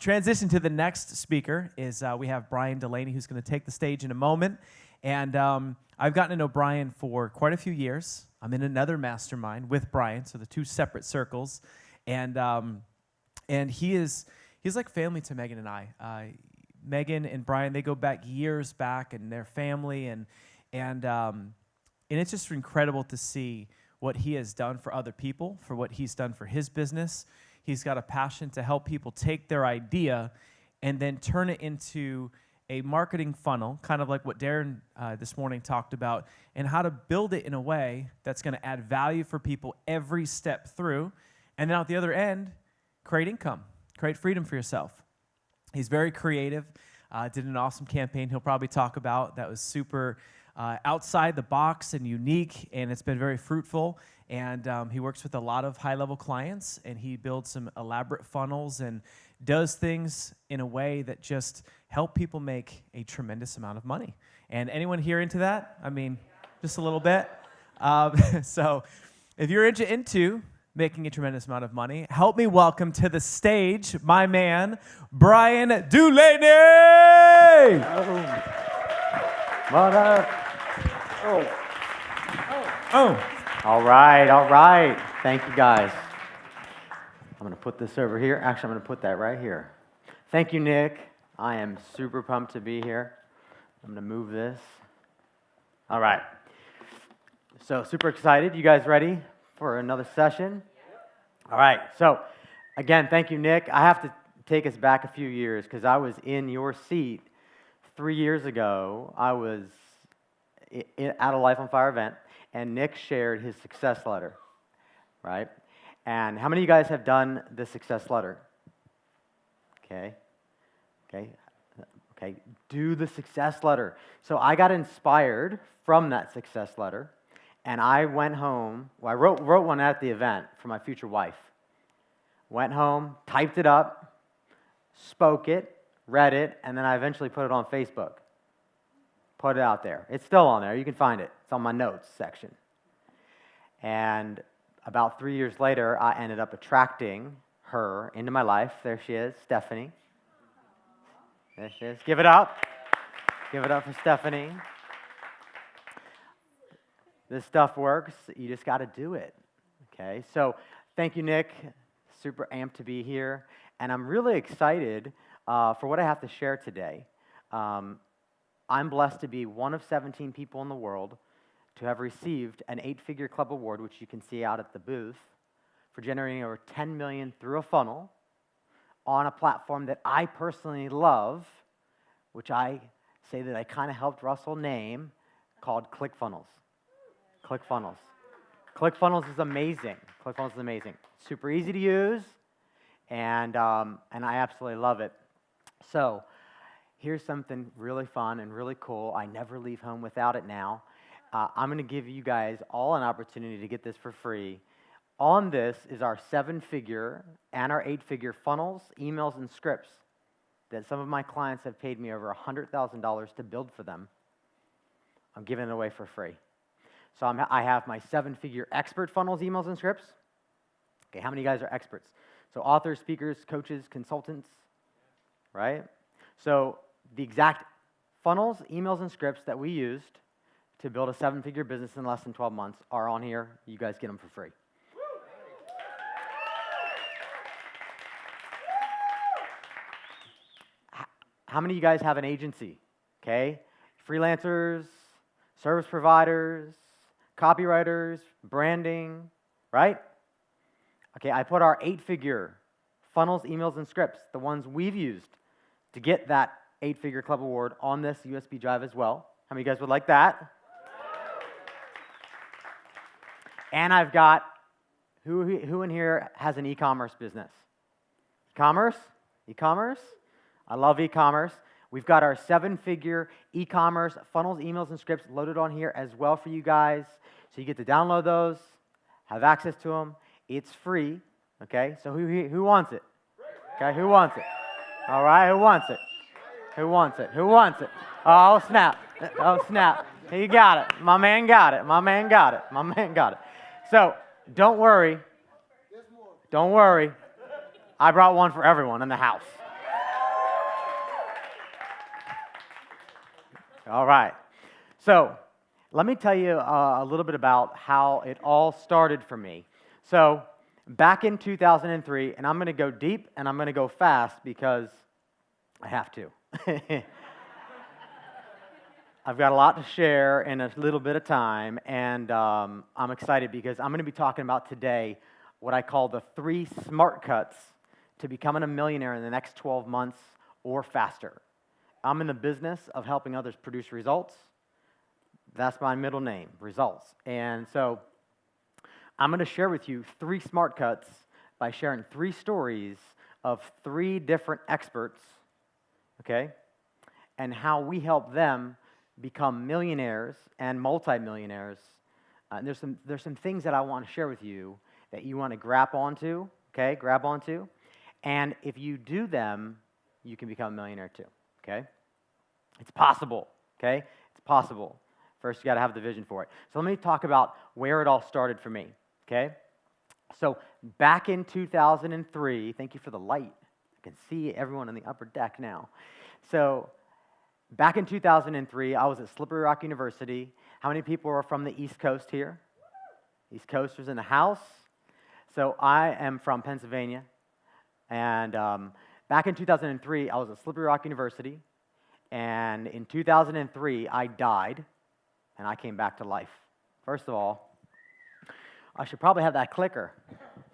Transition to the next speaker is we have Bryan Dulaney, who's going to take the stage in a moment. And I've gotten to know Bryan for quite a few years. I'm in another mastermind with Bryan, so the two separate circles. And he's like family to Megan and I. Megan and Bryan, they go back years back, and their family, and it's just incredible to see what he has done for other people, for what he's done for his business. He's got a passion to help people take their idea and then turn it into a marketing funnel, kind of like what Darren this morning talked about, and how to build it in a way that's going to add value for people every step through. And then at the other end, create income, create freedom for yourself. He's very creative, did an awesome campaign he'll probably talk about that was super outside the box and unique, and it's been very fruitful. And he works with a lot of high-level clients, and he builds some elaborate funnels and does things in a way that just help people make a tremendous amount of money. And anyone here into that? I mean, just a little bit. So if you're into making a tremendous amount of money, help me welcome to the stage my man, Bryan Dulaney! What up? Oh. All right. Thank you, guys. I'm going to put this over here. Actually, I'm going to put that right here. Thank you, Nick. I am super pumped to be here. I'm going to move this. All right. So, super excited. You guys ready for another session? All right. So, again, thank you, Nick. I have to take us back a few years because I was in your seat 3 years ago. I was at a Life on Fire event, and Nick shared his success letter, right? And how many of you guys have done the success letter? Okay. Do the success letter. So I got inspired from that success letter, and I went home. Well, I wrote one at the event for my future wife. Went home, typed it up, spoke it, read it, and then I eventually put it on Facebook. Put it out there. It's still on there. You can find it. It's on my notes section. And about 3 years later, I ended up attracting her into my life. There she is, Stephanie. There she is. Give it up. Give it up for Stephanie. This stuff works. You just got to do it. Okay? So thank you, Nick. Super amped to be here. And I'm really excited for what I have to share today. I'm blessed to be one of 17 people in the world to have received an 8-figure club award, which you can see out at the booth, for generating over 10 million through a funnel on a platform that I personally love, which I say that I kind of helped Russell name, called ClickFunnels. ClickFunnels. ClickFunnels is amazing. ClickFunnels is amazing. Super easy to use, and I absolutely love it. So here's something really fun and really cool. I never leave home without it now. I'm going to give you guys all an opportunity to get this for free. On this is our 7-figure and our 8-figure funnels, emails, and scripts that some of my clients have paid me over $100,000 to build for them. I'm giving it away for free. So I have my 7-figure expert funnels, emails, and scripts. Okay, how many of you guys are experts? So authors, speakers, coaches, consultants, right? So the exact funnels, emails, and scripts that we used to build a 7-figure business in less than 12 months are on here. You guys get them for free. How many of you guys have an agency? Okay, freelancers, service providers, copywriters, branding, right? Okay, I put our 8-figure funnels, emails, and scripts, the ones we've used to get that 8-figure club award, on this USB drive as well. How many of you guys would like that? And I've got, who in here has an e-commerce business? E-commerce? I love e-commerce. We've got our 7-figure e-commerce funnels, emails, and scripts loaded on here as well for you guys. So you get to download those, have access to them. It's free, okay? So who wants it? Okay, who wants it? All right, who wants it? Who wants it? Who wants it? Oh, snap. Oh, snap. He got it. My man got it. My man got it. My man got it. So, don't worry. Don't worry. I brought one for everyone in the house. All right. So let me tell you a little bit about how it all started for me. So back in 2003, and I'm going to go deep and I'm going to go fast because I have to. I've got a lot to share in a little bit of time, and I'm excited because I'm going to be talking about today what I call the 3 smart cuts to becoming a millionaire in the next 12 months or faster. I'm in the business of helping others produce results. That's my middle name, results. And so I'm going to share with you 3 smart cuts by sharing 3 stories of 3 different experts, okay, and how we help them become millionaires and multimillionaires. And there's some things that I want to share with you that you want to grab onto, okay, and if you do them, you can become a millionaire too, okay? It's possible, okay? It's possible. First, you got to have the vision for it. So let me talk about where it all started for me, okay? So back in 2003, thank you for the light. I can see everyone in the upper deck now. So back in 2003, I was at Slippery Rock University. How many people are from the East Coast here? East Coasters in the house. So I am from Pennsylvania. And back in 2003, I was at Slippery Rock University. And in 2003, I died, and I came back to life. First of all, I should probably have that clicker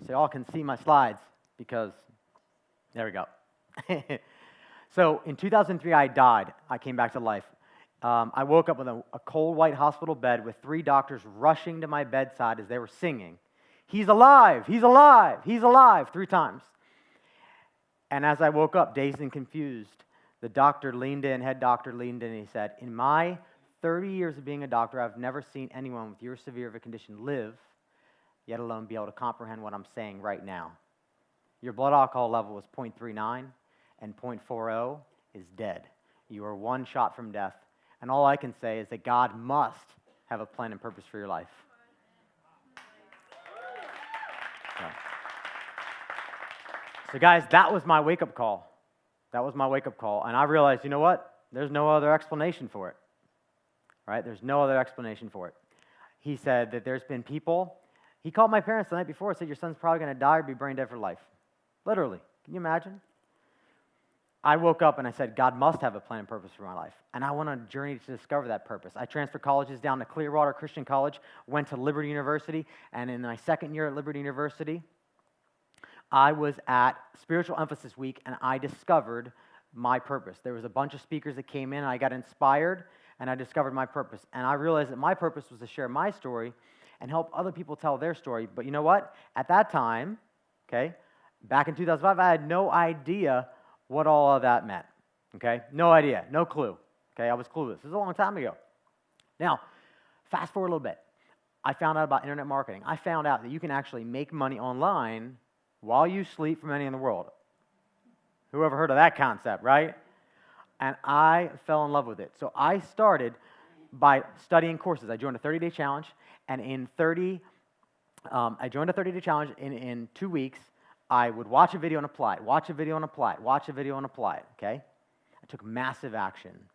so y'all can see my slides, because there we go. So in 2003, I died. I came back to life. I woke up with a cold white hospital bed with 3 doctors rushing to my bedside as they were singing, "He's alive, he's alive, he's alive," 3 times. And as I woke up, dazed and confused, the doctor leaned in, head doctor leaned in, and he said, "In my 30 years of being a doctor, I've never seen anyone with your severe of a condition live, yet alone be able to comprehend what I'm saying right now. Your blood alcohol level was 0.39, and 0.40 is dead. You are 1 shot from death. And all I can say is that God must have a plan and purpose for your life." So guys, that was my wake-up call. That was my wake-up call. And I realized, you know what? There's no other explanation for it. Right? There's no other explanation for it. He said that there's been people. He called my parents the night before and said, "Your son's probably going to die or be brain dead for life." Literally. Can you imagine? I woke up and I said, God must have a plan and purpose for my life. And I went on a journey to discover that purpose. I transferred colleges down to Clearwater Christian College, went to Liberty University, and in my second year at Liberty University, I was at Spiritual Emphasis Week, and I discovered my purpose. There was a bunch of speakers that came in, and I got inspired, and I discovered my purpose. And I realized that my purpose was to share my story and help other people tell their story. But you know what? At that time, okay, back in 2005, I had no idea what all of that meant, okay? No idea, no clue, okay? I was clueless. This is a long time ago. Now, fast forward a little bit. I found out about internet marketing. I found out that you can actually make money online while you sleep from anywhere in the world. Who ever heard of that concept, right? And I fell in love with it. So I started by studying courses. I joined a 30-day challenge, and I joined a 30-day challenge in 2 weeks. I would watch a video and apply it, watch a video and apply it, watch a video and apply it, okay? I took massive action.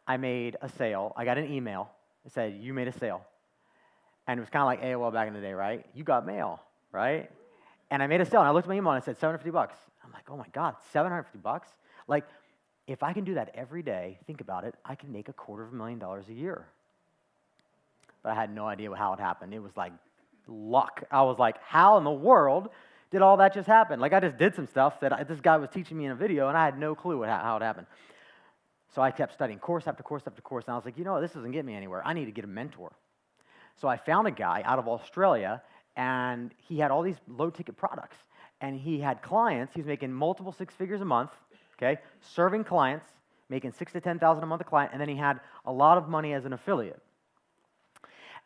I made a sale. I got an email that said, "You made a sale." And it was kind of like AOL back in the day, right? You got mail, right? And I made a sale, and I looked at my email, and it said $750. I'm like, oh my God, $750? Like, if I can do that every day, think about it, I can make $250,000 a year. But I had no idea how it happened. It was like luck. I was like, how in the world did all that just happen? Like, I just did some stuff that this guy was teaching me in a video, and I had no clue how it happened. So I kept studying course after course after course, and I was like, you know what, this doesn't get me anywhere. I need to get a mentor. So I found a guy out of Australia, and he had all these low-ticket products. And he had clients. He was making multiple 6 figures a month, okay, serving clients, making $6,000 to $10,000 a month a client, and then he had a lot of money as an affiliate.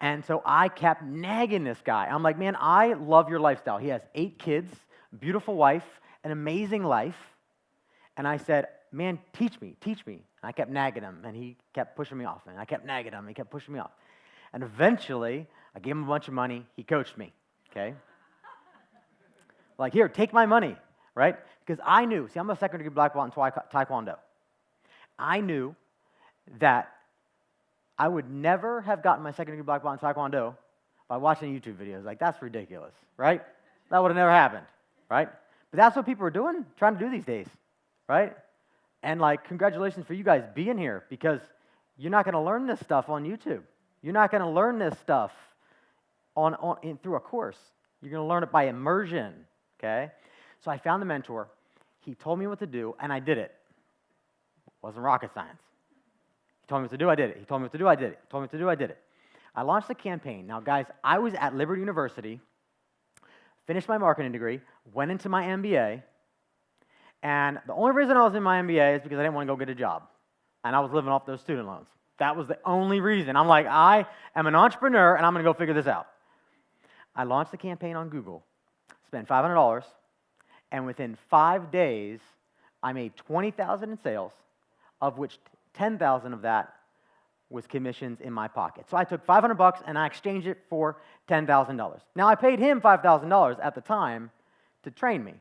And so I kept nagging this guy. I'm like, man, I love your lifestyle. He has 8 kids, beautiful wife, an amazing life. And I said, man, teach me, teach me. And I kept nagging him, and he kept pushing me off. And I kept nagging him, and he kept pushing me off. And eventually, I gave him a bunch of money. He coached me, okay? Like, here, take my money, right? Because I knew, see, I'm a second-degree black belt in Taekwondo. I knew that I would never have gotten my second-degree black belt in Taekwondo by watching YouTube videos. Like, that's ridiculous, right? That would have never happened, right? But that's what people are doing, trying to do these days, right? And, like, congratulations for you guys being here, because you're not going to learn this stuff on YouTube. You're not going to learn this stuff through a course. You're going to learn it by immersion, okay? So I found the mentor. He told me what to do, and I did it. It wasn't rocket science. He told me what to do, I did it. He told me what to do, I did it. He told me what to do, I did it. I launched the campaign. Now, guys, I was at Liberty University, finished my marketing degree, went into my MBA, and the only reason I was in my MBA is because I didn't want to go get a job, and I was living off those student loans. That was the only reason. I'm like, I am an entrepreneur, and I'm going to go figure this out. I launched the campaign on Google, spent $500, and within 5 days, I made $20,000 in sales, of which $10,000 of that was commissions in my pocket. So I took $500 and I exchanged it for $10,000. Now, I paid him $5,000 at the time to train me.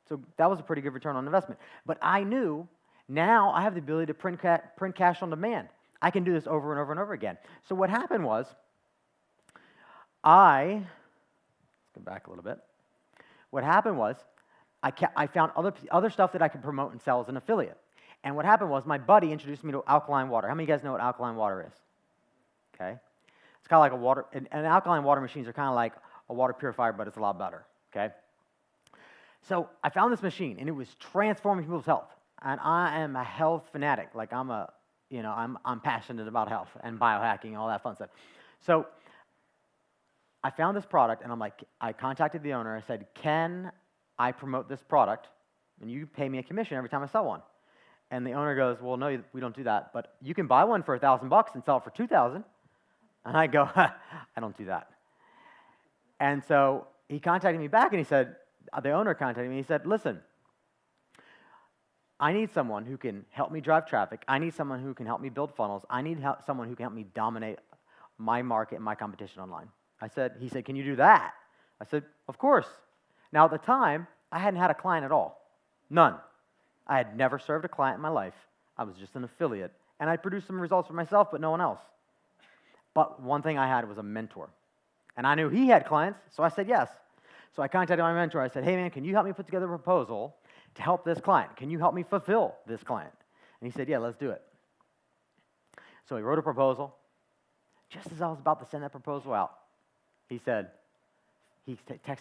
So that was a pretty good return on investment. But I knew now I have the ability to print cash on demand. I can do this over and over and over again. So what happened was let's go back a little bit. What happened was I found other stuff that I could promote and sell as an affiliate. And what happened was my buddy introduced me to alkaline water. How many of you guys know what alkaline water is? Okay. It's kind of like a water, and alkaline water machines are kind of like a water purifier, but it's a lot better, okay? So I found this machine, and it was transforming people's health. And I am a health fanatic. Like, I'm passionate about health and biohacking and all that fun stuff. So I found this product, and I contacted the owner. I said, can I promote this product, and you pay me a commission every time I sell one? And the owner goes, well, no, we don't do that, but you can buy one for $1,000 and sell it for $2,000. And I go, I don't do that. And so he contacted me back, and he said, the owner contacted me, he said, listen, I need someone who can help me drive traffic. I need someone who can help me build funnels. I need someone who can help me dominate my market and my competition online. He said, can you do that? I said, of course. Now, at the time, I hadn't had a client at all. None. I had never served a client in my life. I was just an affiliate. And I produced some results for myself, but no one else. But one thing I had was a mentor. And I knew he had clients, so I said yes. So I contacted my mentor. I said, hey, man, can you help me put together a proposal to help this client? Can you help me fulfill this client? And he said, yeah, let's do it. So he wrote a proposal. Just as I was about to send that proposal out, he texted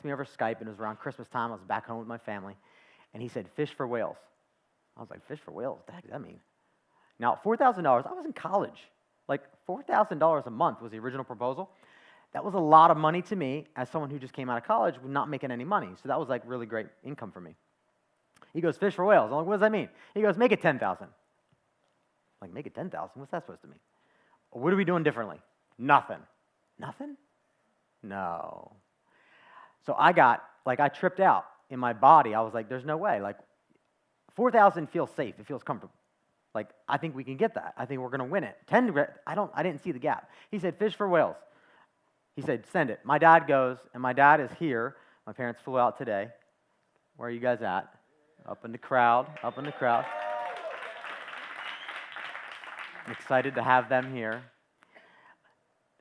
me over Skype, and it was around Christmas time. I was back home with my family. And he said, fish for whales. I was like, fish for whales? What the heck does that mean? Now, $4,000, I was in college. Like, $4,000 a month was the original proposal. That was a lot of money to me as someone who just came out of college with not making any money. So that was like really great income for me. He goes, fish for whales. I'm like, what does that mean? He goes, make it $10,000. I'm like, make it $10,000? What's that supposed to mean? What are we doing differently? Nothing. Nothing? No. So I tripped out in my body. I was like, there's no way. Like, 4,000 feels safe. It feels comfortable. Like, I think we can get that. I think we're going to win it. 10, I didn't see the gap. He said, fish for whales. He said, send it. My dad goes, and my dad is here. My parents flew out today. Where are you guys at? Up in the crowd. I'm excited to have them here.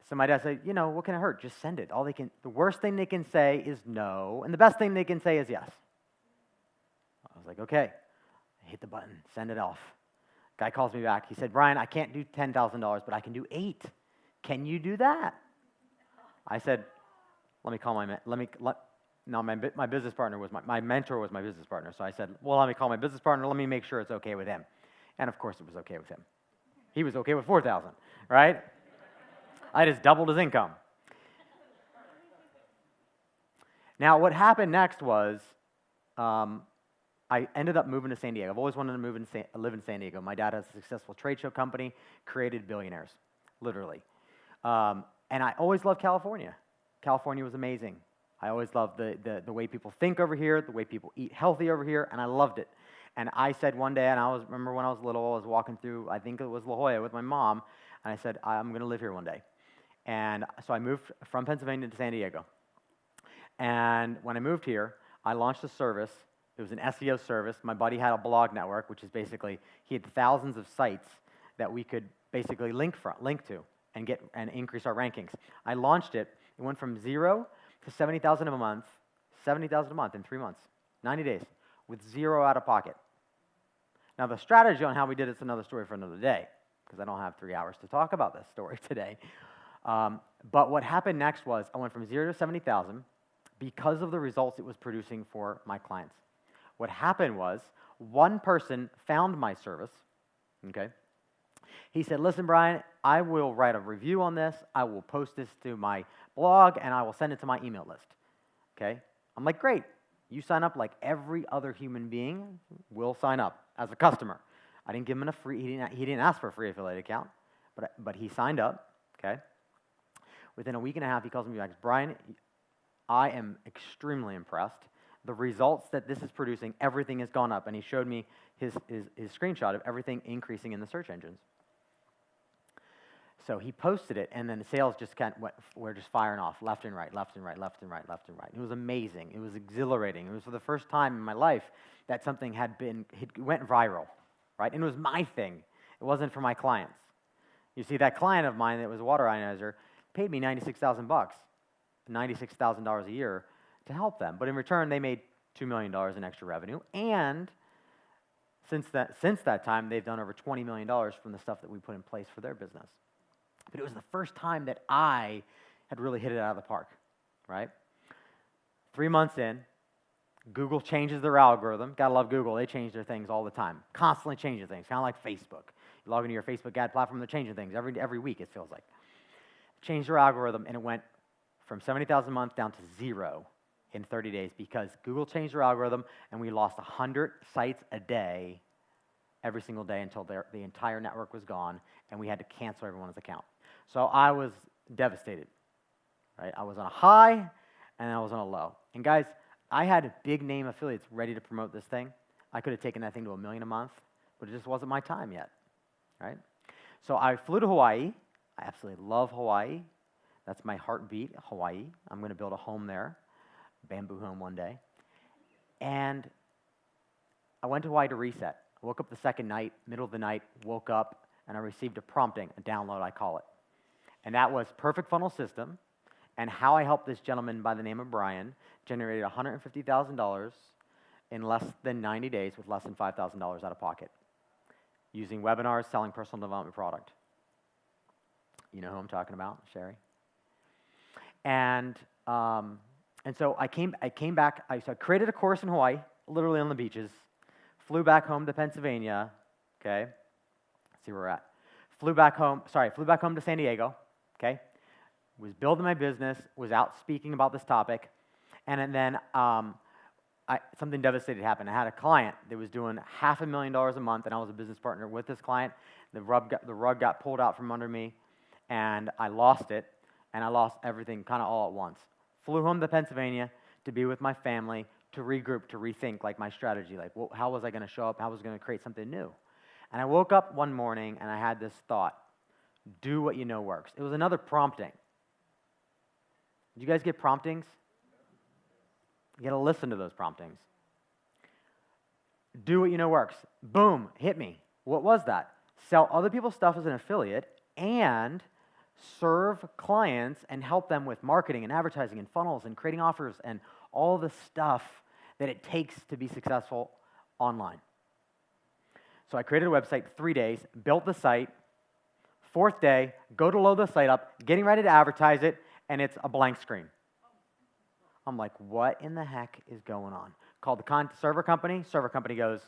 So my dad said, what can it hurt? Just send it. The worst thing they can say is no, and the best thing they can say is yes. I was like, okay. I hit the button, send it off. Guy calls me back. He said, Bryan, I can't do $10,000, but I can do 8. Can you do that? I said, let me call my business partner was my mentor was my business partner. So I said, well, let me call my business partner. Let me make sure it's okay with him. And of course, it was okay with him. He was okay with 4,000, right? I just doubled his income. Now, what happened next was I ended up moving to San Diego. I've always wanted to live in San Diego. My dad has a successful trade show company, created billionaires, literally. And I always loved California. California was amazing. I always loved the way people think over here, the way people eat healthy over here, and I loved it. And I said one day, and remember when I was little, I was walking through, I think it was La Jolla with my mom, and I said, I'm going to live here one day. And so I moved from Pennsylvania to San Diego. And when I moved here, I launched a service. It was an SEO service. My buddy had a blog network, which is basically, he had thousands of sites that we could basically link to and increase our rankings. I launched it. It went from 0 to 70,000 a month, 70,000 a month in 3 months, 90 days, with 0 out of pocket. Now, the strategy on how we did it's another story for another day, because I don't have 3 hours to talk about this story today. But what happened next was I went from 0 to 70,000 because of the results it was producing for my clients. What happened was one person found my service, okay? He said, listen, Bryan, I will write a review on this, I will post this to my blog, and I will send it to my email list, okay? I'm like, great. You sign up like every other human being will sign up as a customer. I didn't give him a free, he didn't ask for a free affiliate account, but he signed up, okay? Within a week and a half, he calls me back, Bryan, I am extremely impressed. The results that this is producing, everything has gone up, and he showed me his screenshot of everything increasing in the search engines. So he posted it, and then the sales just were just firing off left and right, left and right, left and right, left and right. It was amazing. It was exhilarating. It was for the first time in my life that something went viral, right? And it was my thing. It wasn't for my clients. You see, that client of mine that was a water ionizer paid me $96,000, $96,000 a year to help them. But in return, they made $2 million in extra revenue. And since that time, they've done over $20 million from the stuff that we put in place for their business. But it was the first time that I had really hit it out of the park, right? 3 months in, Google changes their algorithm. Gotta love Google. They change their things all the time, constantly changing things, kind of like Facebook. You log into your Facebook ad platform, they're changing things every week, it feels like. Changed their algorithm, and it went from 70,000 a month down to 0 in 30 days because Google changed their algorithm, and we lost 100 sites a day every single day until the entire network was gone, and we had to cancel everyone's account. So I was devastated, right? I was on a high, and I was on a low. And guys, I had big name affiliates ready to promote this thing. I could have taken that thing to $1 million a month, but it just wasn't my time yet, right? So I flew to Hawaii. I absolutely love Hawaii. That's my heartbeat, Hawaii. I'm going to build a home there, bamboo home one day. And I went to Hawaii to reset. I woke up the second night, middle of the night, woke up, and I received a prompting, a download, I call it. And that was Perfect Funnel System, and how I helped this gentleman by the name of Bryan generated $150,000 in less than 90 days with less than $5,000 out of pocket, using webinars, selling personal development product. You know who I'm talking about, Sherry? And so I came back. So I created a course in Hawaii, literally on the beaches. Flew back home to Pennsylvania. Okay, let's see where we're at. Flew back home to San Diego. Okay, was building my business. Was out speaking about this topic, and then something devastating happened. I had a client that was doing $500,000 a month, and I was a business partner with this client. The rug got pulled out from under me, and I lost it, and I lost everything kind of all at once. Flew home to Pennsylvania to be with my family, to regroup, to rethink like my strategy, like how was I going to show up, how was I going to create something new. And I woke up one morning, and I had this thought, do what you know works. It was another prompting. Did you guys get promptings? You got to listen to those promptings. Do what you know works. Boom, hit me. What was that? Sell other people's stuff as an affiliate and serve clients and help them with marketing and advertising and funnels and creating offers and all the stuff that it takes to be successful online. So I created a website, 3 days, built the site. 4th day, go to load the site up, getting ready to advertise it, and it's a blank screen. I'm like, what in the heck is going on? Called the server company. Server company goes,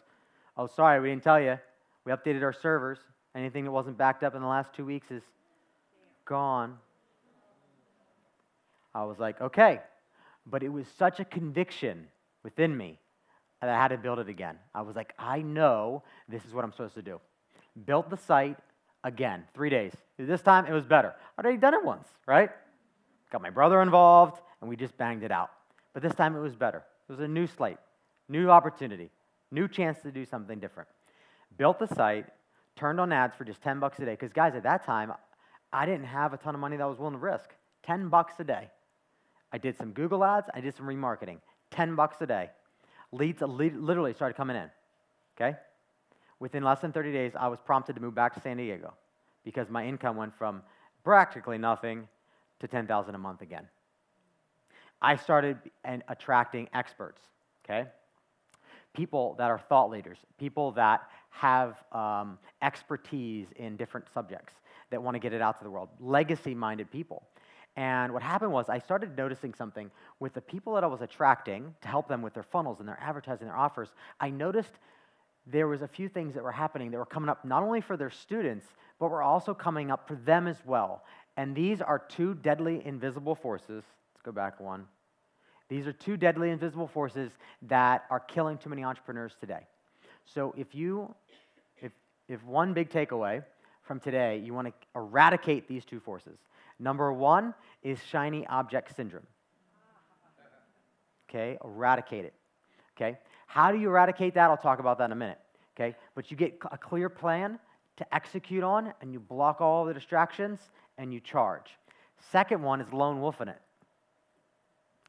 oh, sorry, we didn't tell you. We updated our servers. Anything that wasn't backed up in the last 2 weeks is gone. I was like, okay. But it was such a conviction within me that I had to build it again. I was like, I know this is what I'm supposed to do. Built the site again, 3 days. This time it was better. I'd already done it once, right? Got my brother involved, and we just banged it out. But this time it was better. It was a new slate, new opportunity, new chance to do something different. Built the site, turned on ads for just $10 a day. Because guys, at that time, I didn't have a ton of money that I was willing to risk. $10 a day. I did some Google ads. I did some remarketing. $10 a day. Leads literally started coming in. Okay? Within less than 30 days, I was prompted to move back to San Diego because my income went from practically nothing to $10,000 a month again. I started attracting experts, okay? People that are thought leaders, people that have expertise in different subjects, that want to get it out to the world, legacy-minded people. And what happened was I started noticing something with the people that I was attracting to help them with their funnels and their advertising, their offers. I noticed there was a few things that were happening that were coming up not only for their students, but were also coming up for them as well. And these are two deadly invisible forces. Let's go back one. These are two deadly invisible forces that are killing too many entrepreneurs today. So if one big takeaway from today, you want to eradicate these two forces. Number one is shiny object syndrome. Okay, eradicate it. Okay, how do you eradicate that? I'll talk about that in a minute. Okay, but you get a clear plan to execute on, and you block all the distractions, and you charge. Second one is lone wolfing it.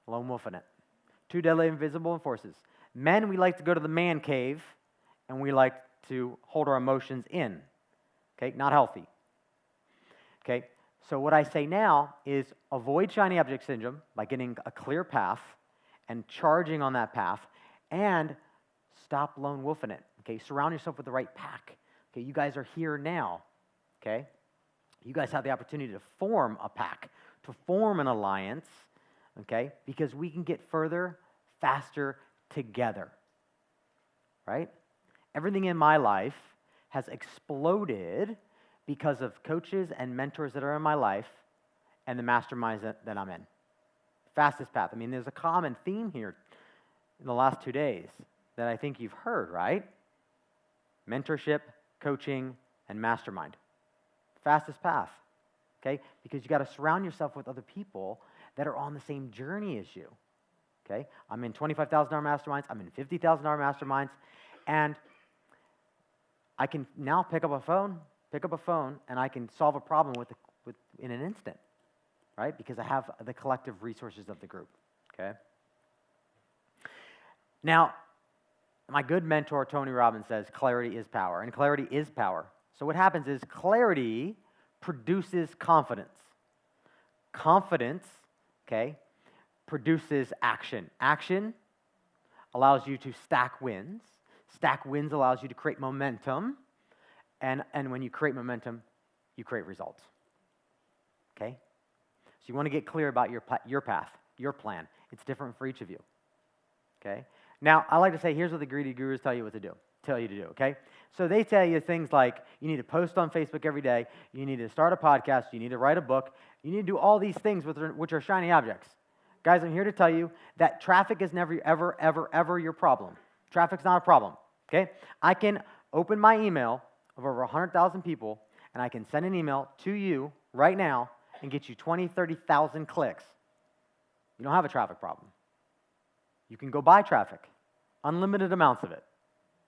Lone wolfing it. Two deadly invisible forces. Men, we like to go to the man cave, and we like to hold our emotions in. Okay, not healthy. Okay, so what I say now is avoid shiny object syndrome by getting a clear path and charging on that path, and stop lone wolfing it. Okay, surround yourself with the right pack. Okay, you guys are here now. Okay, you guys have the opportunity to form a pack, to form an alliance. Okay, because we can get further, faster together. Right? Everything in my life has exploded because of coaches and mentors that are in my life and the masterminds that I'm in. Fastest path. I mean, there's a common theme here in the last 2 days that I think you've heard, right? Mentorship, coaching, and mastermind. Fastest path, okay? Because you got to surround yourself with other people that are on the same journey as you, okay? I'm in $25,000 masterminds. I'm in $50,000 masterminds. And I can now pick up a phone, and I can solve a problem in an instant, right? Because I have the collective resources of the group, okay? Now, my good mentor, Tony Robbins, says clarity is power, and clarity is power. So what happens is clarity produces confidence. Confidence, okay, produces action. Action allows you to stack wins. Stack wins allows you to create momentum. And when you create momentum, you create results. Okay? So you want to get clear about your path, your plan. It's different for each of you. Okay? Now, I like to say, here's what the greedy gurus tell you to do, okay? So they tell you things like, you need to post on Facebook every day, you need to start a podcast, you need to write a book, you need to do all these things which are shiny objects. Guys, I'm here to tell you that traffic is never, ever, ever, ever your problem. Traffic's not a problem, okay? I can open my email of over 100,000 people, and I can send an email to you right now and get you 20, 30,000 clicks. You don't have a traffic problem. You can go buy traffic, unlimited amounts of it.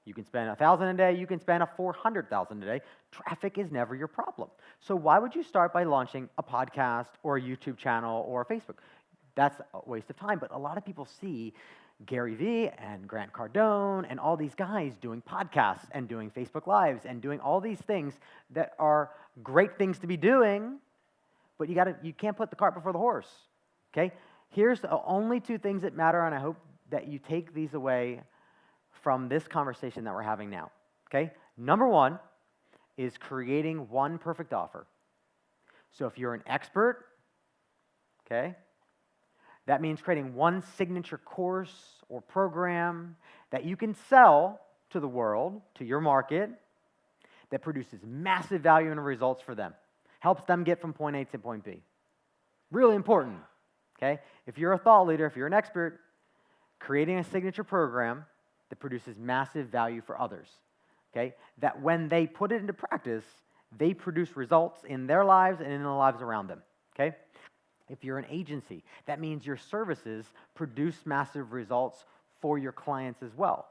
You can spend 1,000 a day, you can spend 400,000 a day. Traffic is never your problem. So why would you start by launching a podcast or a YouTube channel or Facebook? That's a waste of time, but a lot of people see Gary Vee and Grant Cardone and all these guys doing podcasts and doing Facebook Lives and doing all these things that are great things to be doing, but you can't put the cart before the horse, okay? Here's the only two things that matter, and I hope that you take these away from this conversation that we're having now, okay? Number one is creating one perfect offer. So if you're an expert, okay, that means creating one signature course or program that you can sell to the world, to your market, that produces massive value and results for them, helps them get from point A to point B. Really important, okay? If you're a thought leader, if you're an expert, creating a signature program that produces massive value for others, okay? That when they put it into practice, they produce results in their lives and in the lives around them, okay? If you're an agency, that means your services produce massive results for your clients as well,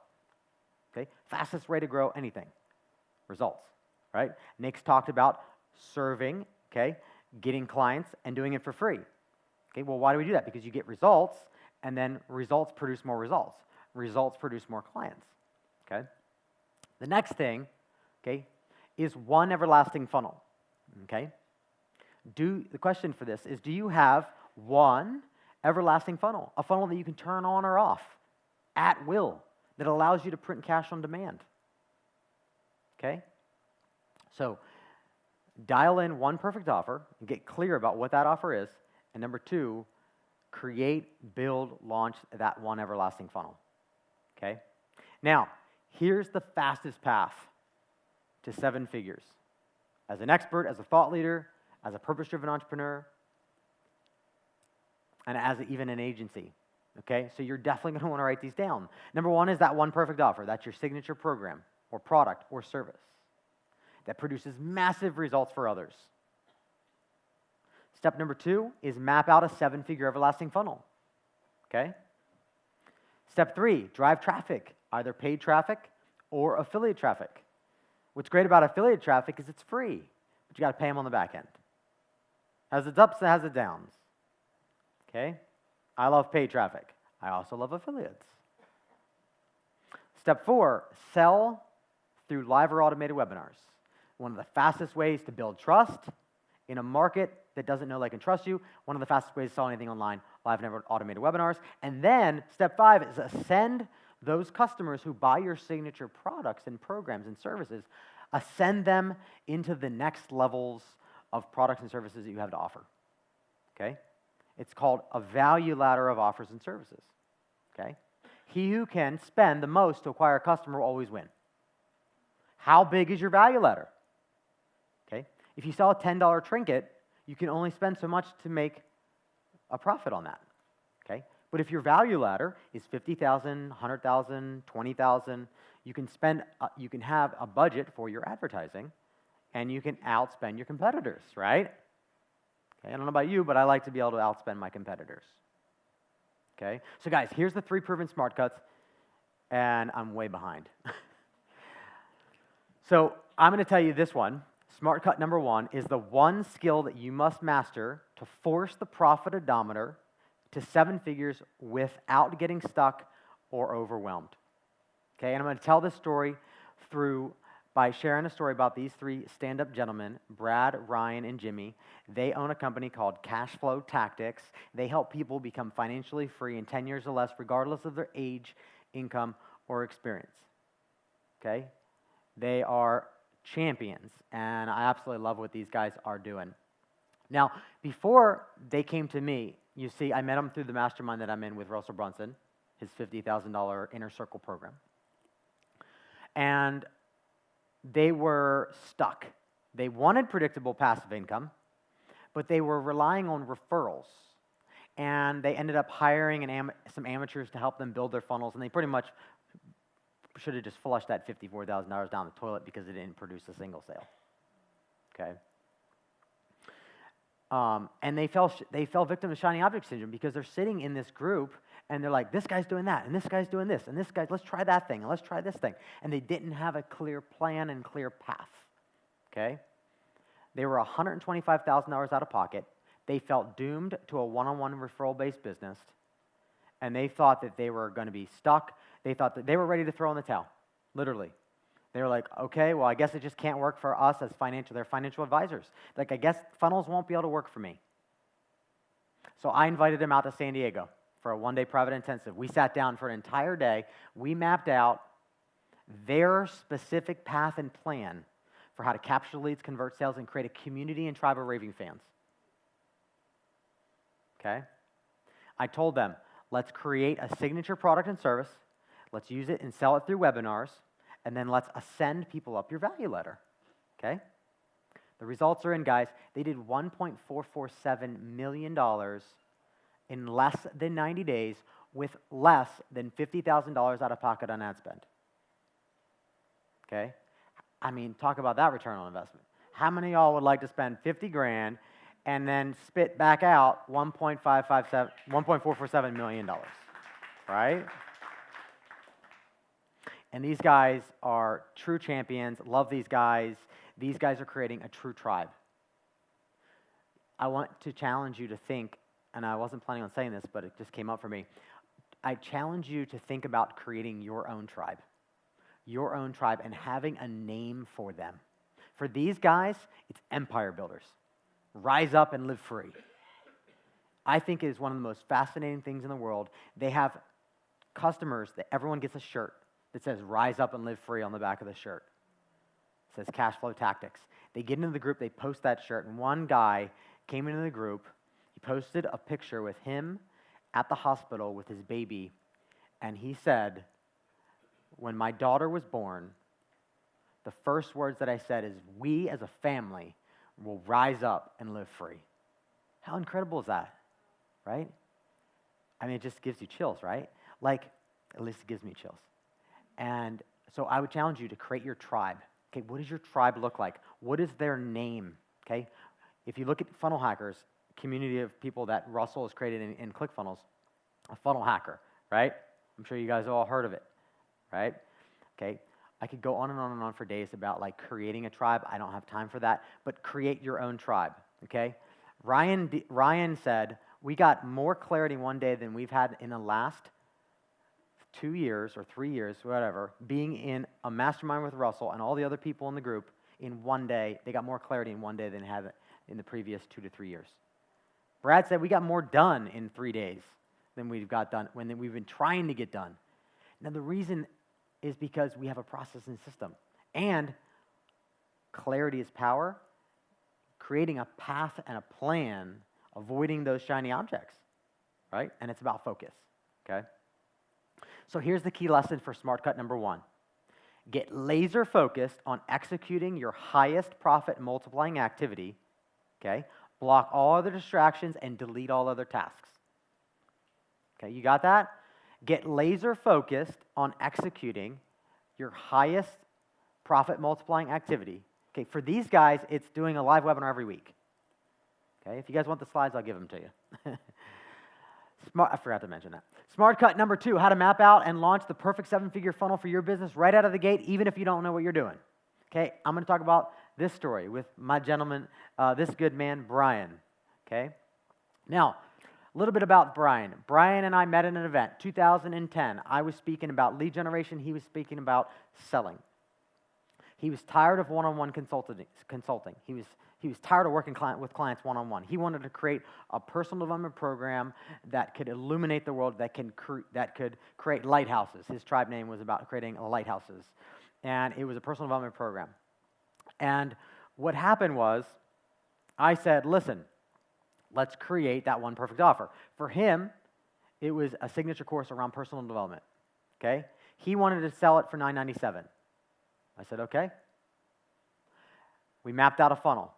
okay? Fastest way to grow anything, results, right? Nick's talked about serving, okay, getting clients and doing it for free. Okay, well, why do we do that? Because you get results, and then results produce more results. Results produce more clients, okay? The next thing, okay, is one everlasting funnel. Okay? The question for this is, do you have one everlasting funnel, a funnel that you can turn on or off at will, that allows you to print cash on demand? Okay? So dial in one perfect offer and get clear about what that offer is. And number two, create, build, launch that one everlasting funnel. Okay? Now, here's the fastest path to 7 figures. As an expert, as a thought leader, as a purpose-driven entrepreneur, and as even an agency. Okay? So you're definitely going to want to write these down. Number one is that one perfect offer. That's your signature program or product or service that produces massive results for others. Step number 2 is map out a 7-figure everlasting funnel. Okay? Step 3, drive traffic, either paid traffic or affiliate traffic. What's great about affiliate traffic is it's free, but you got to pay them on the back end. Has its ups and has its downs. Okay? I love paid traffic. I also love affiliates. Step 4, sell through live or automated webinars. One of the fastest ways to build trust in a market that doesn't know, like, and trust you. One of the fastest ways to sell anything online, live and automated webinars. And then step 5 is ascend those customers who buy your signature products and programs and services, ascend them into the next levels of products and services that you have to offer. Okay? It's called a value ladder of offers and services. Okay? He who can spend the most to acquire a customer will always win. How big is your value ladder? Okay? If you sell a $10 trinket, you can only spend so much to make a profit on that. Okay? But if your value ladder is $50,000, $100,000, $20,000, you can have a budget for your advertising, and you can outspend your competitors, right? Okay, I don't know about you, but I like to be able to outspend my competitors. Okay? So guys, here's the 3 proven smart cuts, and I'm way behind. So I'm going to tell you this one. Smart cut number 1 is the one skill that you must master to force the profit odometer to 7 figures without getting stuck or overwhelmed. Okay, and I'm going to tell this story by sharing a story about these 3 stand-up gentlemen, Brad, Ryan, and Jimmy. They own a company called Cash Flow Tactics. They help people become financially free in 10 years or less, regardless of their age, income, or experience. Okay? They are champions, and I absolutely love what these guys are doing. Now, before they came to me, you see, I met them through the mastermind that I'm in with Russell Brunson, his $50,000 Inner Circle program. And they were stuck. They wanted predictable passive income, but they were relying on referrals. And they ended up hiring some amateurs to help them build their funnels, and they pretty much should have just flushed that $54,000 down the toilet because it didn't produce a single sale. Okay? And they fell victim to shiny object syndrome because they're sitting in this group and they're like, this guy's doing that, and this guy's doing this, and this guy's, let's try that thing, and let's try this thing. And they didn't have a clear plan and clear path. Okay? They were $125,000 out of pocket. They felt doomed to a one-on-one referral-based business, and they thought that they were going to be stuck. They thought that they were ready to throw in the towel, literally. They were like, okay, well, I guess it just can't work for us as they're financial advisors. Like, I guess funnels won't be able to work for me. So I invited them out to San Diego for a 1-day private intensive. We sat down for an entire day. We mapped out their specific path and plan for how to capture leads, convert sales, and create a community and tribe of raving fans. Okay? I told them, let's create a signature product and service. Let's use it and sell it through webinars. And then let's ascend people up your value ladder. Okay? The results are in, guys. They did $1.447 million in less than 90 days with less than $50,000 out of pocket on ad spend. Okay? I mean, talk about that return on investment. How many of y'all would like to spend 50 grand and then spit back out $1.447 million? Right? And these guys are true champions. Love these guys. These guys are creating a true tribe. I want to challenge you to think, and I wasn't planning on saying this, but it just came up for me. I challenge you to think about creating your own tribe and having a name for them. For these guys, it's empire builders. Rise up and live free. I think it is one of the most fascinating things in the world. They have customers that everyone gets a shirt that says rise up and live free on the back of the shirt. It says cash flow tactics. They get into the group, they post that shirt, and one guy came into the group, he posted a picture with him at the hospital with his baby, and he said, when my daughter was born, the first words that I said is, we as a family will rise up and live free. How incredible is that, right? I mean, it just gives you chills, right? Like, at least it gives me chills. And so I would challenge you to create your tribe. Okay, what does your tribe look like? What is their name? Okay, if you look at Funnel Hackers, community of people that Russell has created in ClickFunnels, a funnel hacker, right? I'm sure you guys have all heard of it, right? Okay, I could go on and on and on for days about like creating a tribe. I don't have time for that, but create your own tribe, okay? Ryan said, we got more clarity one day than we've had in the last 2 years or 3 years, whatever, being in a mastermind with Russell and all the other people in the group in one day. They got more clarity in one day than had in the previous 2 to 3 years. Brad said we got more done in 3 days than we've got done when we've been trying to get done. Now, the reason is because we have a process and system. And clarity is power, creating a path and a plan, avoiding those shiny objects, right? And it's about focus, okay? So here's the key lesson for Smart Cut number 1. Get laser focused on executing your highest profit multiplying activity, okay? Block all other distractions and delete all other tasks. Okay, you got that? Get laser focused on executing your highest profit multiplying activity. Okay, for these guys, it's doing a live webinar every week. Okay, if you guys want the slides, I'll give them to you. I forgot to mention that. Smart Cut number 2, how to map out and launch the perfect 7-figure funnel for your business right out of the gate, even if you don't know what you're doing. Okay, I'm going to talk about this story with my gentleman, this good man, Bryan. Okay, now, a little bit about Bryan. Bryan and I met at an event, 2010. I was speaking about lead generation. He was speaking about selling. He was tired of one-on-one consulting. He was tired of working with clients one-on-one. He wanted to create a personal development program that could illuminate the world, that could create lighthouses. His tribe name was about creating lighthouses. And it was a personal development program. And what happened was, I said, listen, let's create that one perfect offer. For him, it was a signature course around personal development, okay? He wanted to sell it for $997. I said, okay. We mapped out a funnel.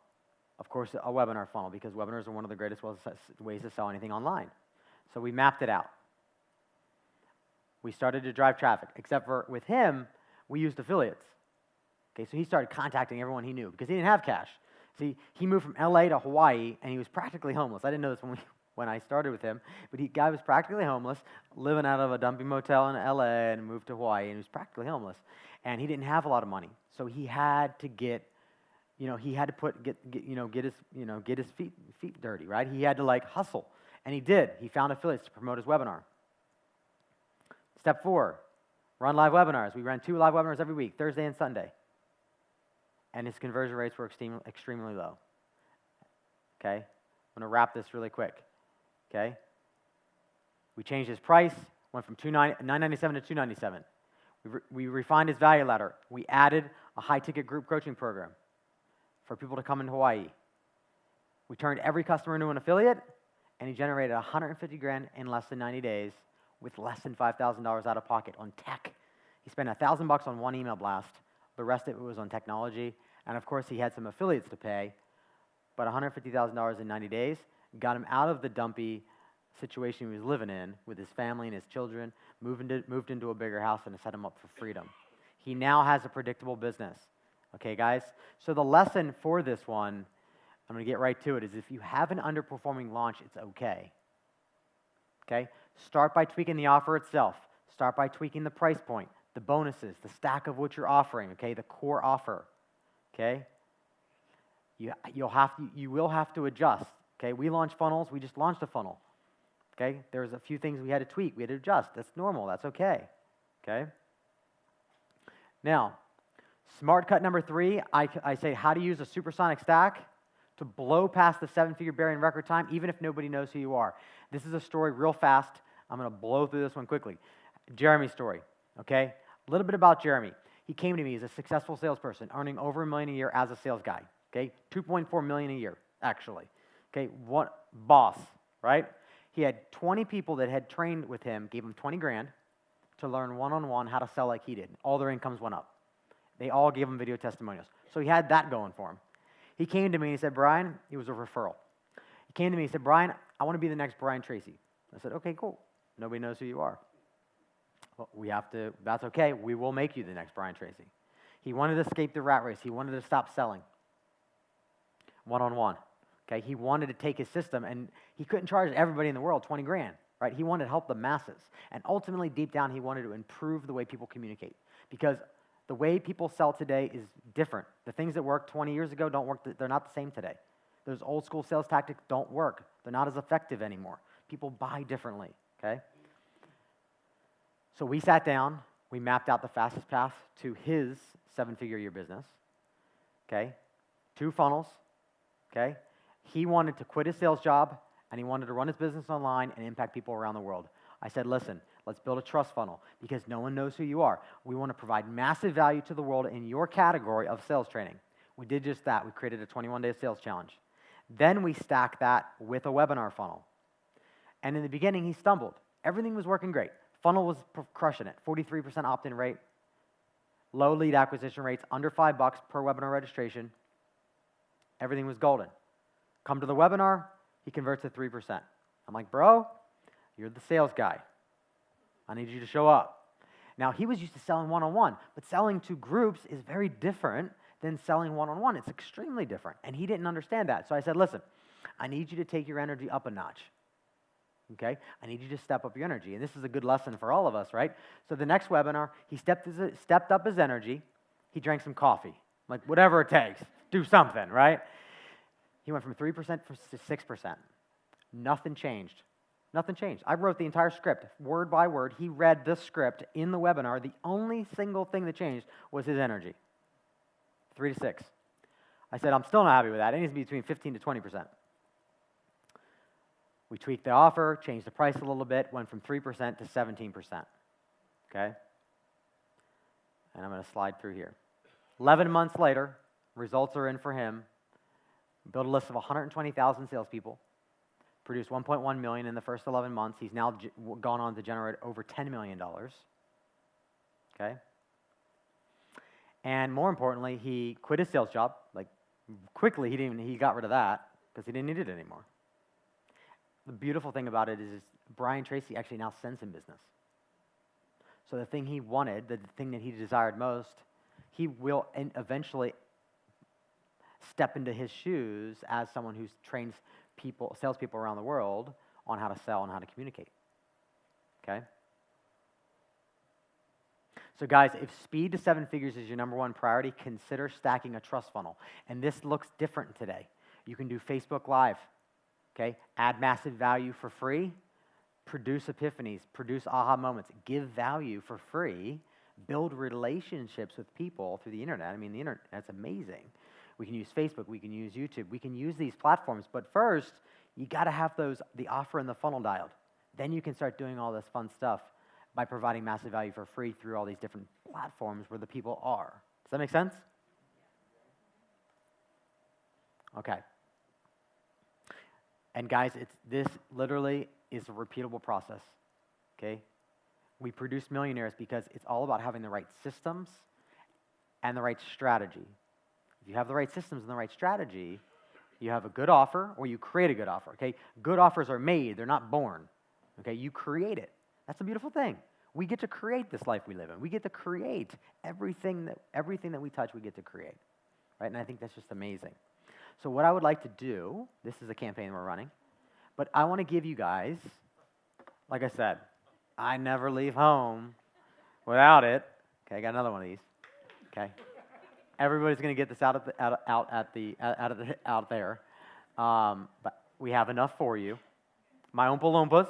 Of course, a webinar funnel, because webinars are one of the greatest ways to sell anything online. So we mapped it out. We started to drive traffic, except for with him, we used affiliates. Okay, so he started contacting everyone he knew because he didn't have cash. See, he moved from LA to Hawaii, and he was practically homeless. I didn't know this when I started with him, but the guy was practically homeless, living out of a dumpy motel in LA, and moved to Hawaii, and he was practically homeless. And he didn't have a lot of money, so he had to get his feet dirty, right? He had to like hustle, and he did. He found affiliates to promote his webinar. Step 4, run live webinars. We ran 2 live webinars every week, Thursday and Sunday. And his conversion rates were extremely low. Okay? I'm going to wrap this really quick. Okay? We changed his price, went from $997 to $297. We refined his value ladder. We added a high-ticket group coaching program for people to come in Hawaii. We turned every customer into an affiliate, and he generated $150,000 in less than 90 days with less than $5,000 out of pocket on tech. He spent $1,000 on one email blast. The rest of it was on technology. And of course, he had some affiliates to pay. But $150,000 in 90 days got him out of the dumpy situation he was living in with his family and his children, moved into a bigger house, and set him up for freedom. He now has a predictable business. Okay, guys? So the lesson for this one, I'm going to get right to it, is if you have an underperforming launch, it's okay. Okay? Start by tweaking the offer itself. Start by tweaking the price point, the bonuses, the stack of what you're offering, okay, the core offer, okay? You will have to adjust, okay? We launched funnels. We just launched a funnel, okay? There's a few things we had to tweak. We had to adjust. That's normal. That's okay, okay? Now, Smart cut number 3, I say how to use a supersonic stack to blow past the 7-figure barrier in record time, even if nobody knows who you are. This is a story real fast. I'm going to blow through this one quickly. Jeremy's story, okay? A little bit about Jeremy. He came to me as a successful salesperson, earning over $1 million a year as a sales guy, okay? $2.4 million a year, actually. Okay, what boss, right? He had 20 people that had trained with him, gave him 20 grand to learn one-on-one how to sell like he did. All their incomes went up. They all gave him video testimonials. So he had that going for him. He came to me and he said, Bryan, he was a referral. He came to me and he said, Bryan, I want to be the next Bryan Tracy. I said, okay, cool. Nobody knows who you are. Well, that's okay. We will make you the next Bryan Tracy. He wanted to escape the rat race. He wanted to stop selling one-on-one. Okay, he wanted to take his system, and he couldn't charge everybody in the world 20 grand, right? He wanted to help the masses. And ultimately, deep down, he wanted to improve the way people communicate. Because the way people sell today is different. The things that worked 20 years ago don't work. They're not the same today. Those old school sales tactics don't work. They're not as effective anymore. People buy differently, okay? So we sat down. We mapped out the fastest path to his 7-figure year business, okay? 2 funnels, okay? He wanted to quit his sales job, and he wanted to run his business online and impact people around the world. I said, listen, let's build a trust funnel because no one knows who you are. We want to provide massive value to the world in your category of sales training. We did just that. We created a 21-day sales challenge. Then we stacked that with a webinar funnel. And in the beginning, he stumbled. Everything was working great. Funnel was crushing it, 43% opt-in rate, low lead acquisition rates, under $5 per webinar registration. Everything was golden. Come to the webinar, he converts at 3%. I'm like, bro, you're the sales guy. I need you to show up. Now, he was used to selling one-on-one, but selling to groups is very different than selling one-on-one. It's extremely different, and he didn't understand that. So I said, listen, I need you to take your energy up a notch, okay? I need you to step up your energy, and this is a good lesson for all of us, right? So the next webinar, he stepped up his energy. He drank some coffee, like whatever it takes, do something, right? He went from 3% to 6%. Nothing changed. Nothing changed. I wrote the entire script, word by word. He read the script in the webinar. The only single thing that changed was his energy, 3 to 6. I said, I'm still not happy with that. It needs to be between 15 to 20%. We tweaked the offer, changed the price a little bit, went from 3% to 17%, okay? And I'm going to slide through here. 11 months later, results are in for him. Built a list of 120,000 salespeople, produced $1.1 million in the first 11 months. He's now gone on to generate over $10 million, okay? And more importantly, he quit his sales job. Like, quickly, he got rid of that because he didn't need it anymore. The beautiful thing about it is Bryan Tracy actually now sends him business. So the thing he wanted, the thing that he desired most, he will eventually step into his shoes as someone who trains people, salespeople around the world on how to sell and how to communicate, okay? So guys, if speed to 7 figures is your number one priority, consider stacking a trust funnel. And this looks different today. You can do Facebook Live, okay? Add massive value for free, produce epiphanies, produce aha moments, give value for free, build relationships with people through the internet. I mean, the internet's amazing. We can use Facebook, we can use YouTube, we can use these platforms, but first, you gotta have the offer and the funnel dialed. Then you can start doing all this fun stuff by providing massive value for free through all these different platforms where the people are. Does that make sense? Okay. And guys, this literally is a repeatable process, okay? We produce millionaires because it's all about having the right systems and the right strategy. If you have the right systems and the right strategy, you have a good offer or you create a good offer, okay? Good offers are made, they're not born, okay? You create it. That's a beautiful thing. We get to create this life we live in. We get to create everything that we touch, we get to create, right? And I think that's just amazing. So what I would like to do, this is a campaign we're running, but I want to give you guys, like I said, I never leave home without it. Okay, I got another one of these, okay? Everybody's going to get this out there, but we have enough for you. My Oompa Loompas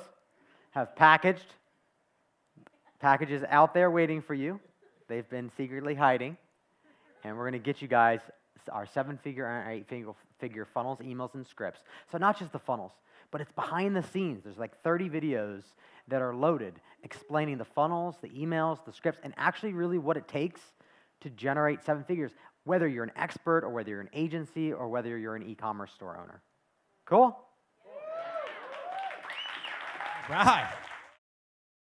have packages out there waiting for you. They've been secretly hiding, and we're going to get you guys our 7-figure and 8-figure funnels, emails, and scripts. So not just the funnels, but it's behind the scenes. There's like 30 videos that are loaded explaining the funnels, the emails, the scripts, and actually really what it takes to generate 7 figures, whether you're an expert or whether you're an agency or whether you're an e-commerce store owner. Cool? Right.